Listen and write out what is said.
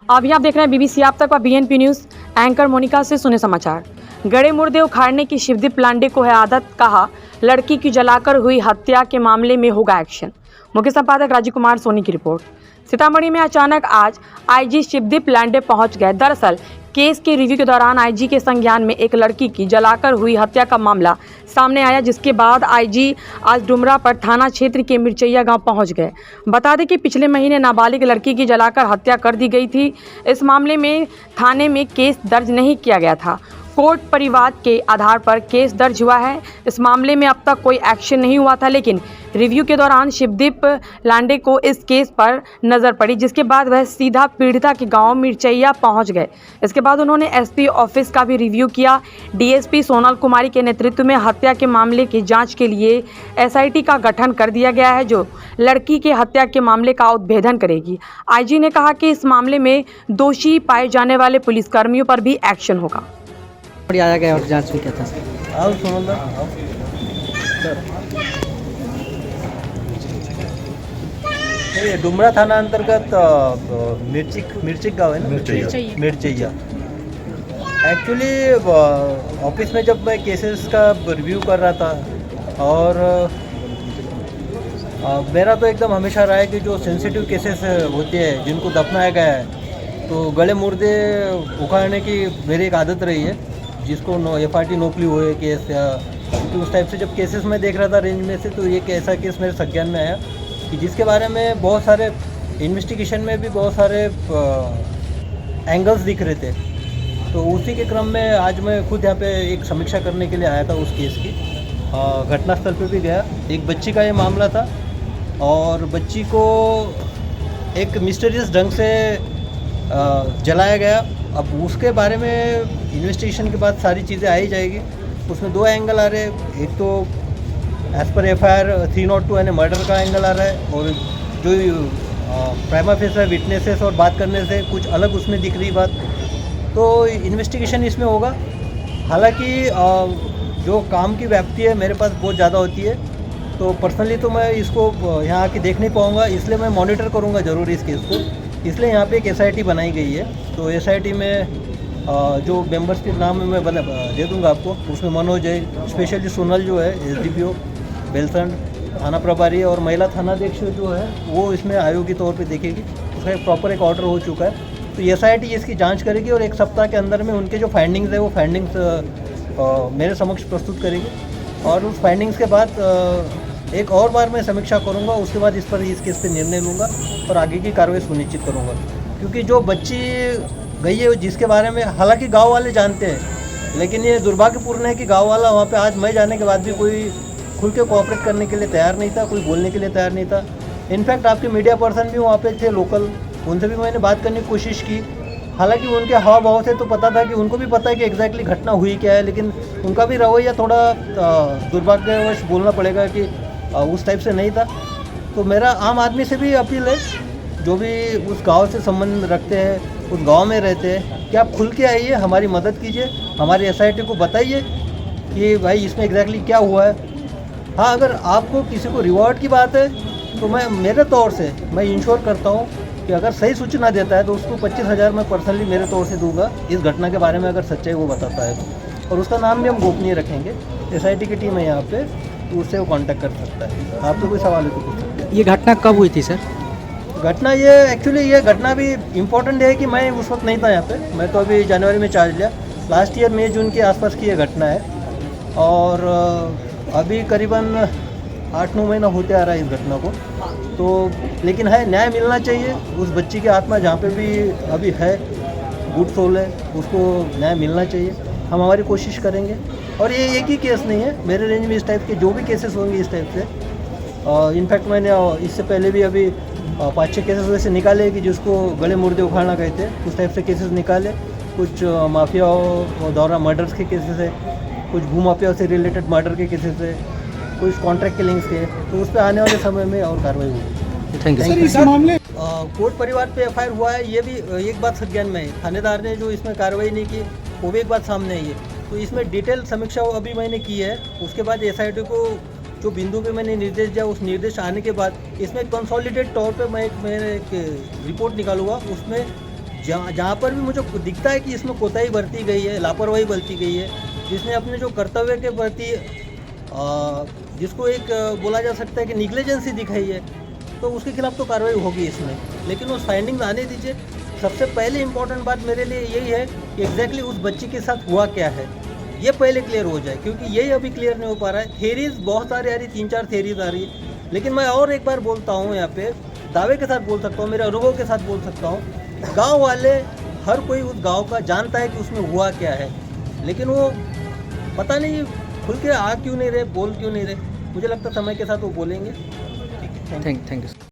अभी आप देख रहे हैं बीबीसी आप तक व बीएनपी न्यूज़। एंकर मोनिका से सुने समाचार। गड़े मुर्दे उखाड़ने की शिवदीप लांडे को है आदत, कहा लड़की की जलाकर हुई हत्या के मामले में होगा एक्शन। मुख्य संपादक राजीव कुमार सोनी की रिपोर्ट। सीतामढ़ी में अचानक आज आईजी शिवदीप लांडे पहुंच गए। दरअसल केस के रिव्यू के दौरान आईजी के संज्ञान में एक लड़की की जलाकर हुई हत्या का मामला सामने आया, जिसके बाद आईजी आज डुमरा पर थाना क्षेत्र के मिर्चैया गांव पहुंच गए। बता दें कि पिछले महीने नाबालिग लड़की की जलाकर हत्या कर दी गई थी। इस मामले में थाने में केस दर्ज नहीं किया गया था। कोर्ट परिवाद के आधार पर केस दर्ज हुआ है। इस मामले में अब तक कोई एक्शन नहीं हुआ था, लेकिन रिव्यू के दौरान शिवदीप लांडे को इस केस पर नज़र पड़ी, जिसके बाद वह सीधा पीड़िता के गांव मिर्चैया पहुंच गए। इसके बाद उन्होंने एसपी ऑफिस का भी रिव्यू किया। डीएसपी सोनल कुमारी के नेतृत्व में हत्या के मामले की जांच के लिए एसआईटी का गठन कर दिया गया है, जो लड़की के हत्या के मामले का उद्भेदन करेगी। आईजी ने कहा कि इस मामले में दोषी पाए जाने वाले पुलिसकर्मियों पर भी एक्शन होगा। आया गया और जांच भी क्या था? आओ सोनल आओ ये डुमरा थाना अंतर्गत मिर्चिक गांव है ना, मिर्चैया। एक्चुअली ऑफिस में जब मैं केसेस का रिव्यू कर रहा था, और मेरा तो एकदम हमेशा रहा है कि जो सेंसिटिव केसेस होते हैं जिनको दफनाया गया है, तो गले मुर्दे उखाड़ने की मेरी एक आदत रही है, जिसको FRT नोपली हुए केस या तो उस टाइप से जब केसेस में देख रहा था रेंज में से, तो एक ऐसा केस मेरे संज्ञान में आया कि जिसके बारे में बहुत सारे इन्वेस्टिगेशन में भी बहुत सारे एंगल्स दिख रहे थे। तो उसी के क्रम में आज मैं खुद यहाँ पे एक समीक्षा करने के लिए आया था उस केस की। घटनास्थल पे भी गया। एक बच्ची का ये मामला था, और बच्ची को एक मिस्टीरियस ढंग से जलाया गया। अब उसके बारे में इन्वेस्टिगेशन के बाद सारी चीज़ें आ ही जाएगी। उसमें दो एंगल आ रहे हैं। एक तो एज पर FIR 302 यानी मर्डर का एंगल आ रहा है, और जो प्राइमा फेसी विटनेसेस और बात करने से कुछ अलग उसमें दिख रही बात। तो इन्वेस्टिगेशन इसमें होगा। हालांकि जो काम की व्याप्ति है मेरे पास बहुत ज़्यादा होती है, तो पर्सनली तो मैं इसको यहाँ आके देख नहीं पाऊँगा, इसलिए मैं मॉनिटर करूँगा ज़रूर इस केस को। इसलिए यहाँ पे एक SIT बनाई गई है। तो SIT में जो मेंबर्स के नाम मैं दे दूँगा आपको। उसमें मनोज है, स्पेशली सोनल जो है SDPO बेलसंड थाना प्रभारी, और महिला थानाध्यक्ष जो है वो इसमें आयोगी तौर पे देखेगी। उसका एक प्रॉपर एक ऑर्डर हो चुका है। तो SIT इसकी जांच करेगी, और एक सप्ताह के अंदर में उनके जो फाइंडिंग्स है वो फाइंडिंग्स मेरे समक्ष प्रस्तुत करेगी। और उस फाइंडिंग्स के बाद एक और बार मैं समीक्षा करूंगा। उसके बाद इस केस पे निर्णय लूँगा और आगे की कार्रवाई सुनिश्चित करूँगा। क्योंकि जो बच्ची गई है जिसके बारे में हालांकि गांव वाले जानते हैं, लेकिन ये दुर्भाग्यपूर्ण है कि गांव वाला वहाँ पे आज मैं जाने के बाद भी कोई खुल के कोऑपरेट करने के लिए तैयार नहीं था, कोई बोलने के लिए तैयार नहीं था। इनफैक्ट आपके मीडिया पर्सन भी वहाँ पे थे लोकल, उनसे भी मैंने बात करने की कोशिश की। हालांकि उनके हाव भाव से तो पता था कि उनको भी पता है कि एग्जैक्टली घटना हुई क्या है, लेकिन उनका भी रवैया थोड़ा दुर्भाग्यवश बोलना पड़ेगा कि उस टाइप से नहीं था। तो मेरा आम आदमी से भी अपील है, जो भी उस गांव से संबंध रखते हैं, उस गांव में रहते हैं, कि आप खुल के आइए, हमारी मदद कीजिए, हमारी SIT को बताइए कि भाई इसमें एग्जैक्टली क्या हुआ है। हाँ, अगर आपको किसी को रिवॉर्ड की बात है, तो मैं मेरे तौर से मैं इंश्योर करता हूँ कि अगर सही सूचना देता है तो उसको 25,000 मैं पर्सनली मेरे तौर से दूंगा, इस घटना के बारे में अगर सच्चाई वो बताता है तो। और उसका नाम भी हम गोपनीय रखेंगे। SIT की टीम है यहाँ पे, तो उससे वो कांटेक्ट कर सकता है। आपको कोई सवाल है तो पूछ सकते हैं। ये घटना कब हुई थी सर? घटना ये एक्चुअली ये घटना भी इम्पोर्टेंट है कि मैं उस वक्त नहीं था यहाँ पे। मैं तो अभी जनवरी में चार्ज लिया। लास्ट ईयर मई जून के आसपास की ये घटना है, और अभी करीबन 8-9 महीना होते आ रहा है इस घटना को। तो लेकिन है, न्याय मिलना चाहिए उस बच्ची की आत्मा जहाँ पे भी अभी है, गुड सोल है, उसको न्याय मिलना चाहिए। हम हमारी कोशिश करेंगे। और ये एक ही केस नहीं है, मेरे रेंज में इस टाइप के जो भी केसेस होंगे इस टाइप से। इनफैक्ट मैंने इससे पहले भी अभी 5-6 केसेस वैसे निकाले कि जिसको गले मुर्दे उखाड़ना कहते हैं, उस टाइप से केसेस निकाले। कुछ माफिया दौरा मर्डर्स के केसेस है, कुछ भूमाफिया से रिलेटेड मर्डर के केसेस है, कुछ कॉन्ट्रैक्ट किलिंग्स के। तो उस पर आने वाले समय में और कार्रवाई होगी। Thank you sir. मामले कोर्ट परिवार पे FIR हुआ है, ये भी एक बात संज्ञान में है। थानेदार ने जो इसमें कार्रवाई नहीं की वो भी एक बात सामने आई है। तो इसमें डिटेल समीक्षा अभी मैंने की है। उसके बाद SIT को जो बिंदु पे मैंने निर्देश दिया, उस निर्देश आने के बाद इसमें कंसोलिडेट तौर पे मैं एक रिपोर्ट निकालूंगा। उसमें जहाँ पर भी मुझे दिखता है कि इसमें कोताही बरती गई है, लापरवाही बरती गई है, जिसने अपने जो कर्तव्य के प्रति जिसको एक बोला जा सकता है कि निग्लिजेंसी दिखाई है, तो उसके खिलाफ तो कार्रवाई होगी इसमें। लेकिन उस फाइंडिंग आने दीजिए। सबसे पहले इम्पोर्टेंट बात मेरे लिए यही है कि एग्जैक्टली उस बच्ची के साथ हुआ क्या है, ये पहले क्लियर हो जाए, क्योंकि यही अभी क्लियर नहीं हो पा रहा है। थेरीज बहुत सारी आ रही, 3-4 थेरीज आ रही है, लेकिन मैं और एक बार बोलता हूँ, यहाँ पे दावे के साथ बोल सकता हूँ, मेरे अनुभव के साथ बोल सकता हूँ, गांव वाले हर कोई उस गांव का जानता है कि उसमें हुआ क्या है, लेकिन वो पता नहीं खुल के आ क्यों नहीं रहे, बोल क्यों नहीं रहे। मुझे लगता है समय के साथ वो बोलेंगे। ठीक है, थैंक यू। Thank you.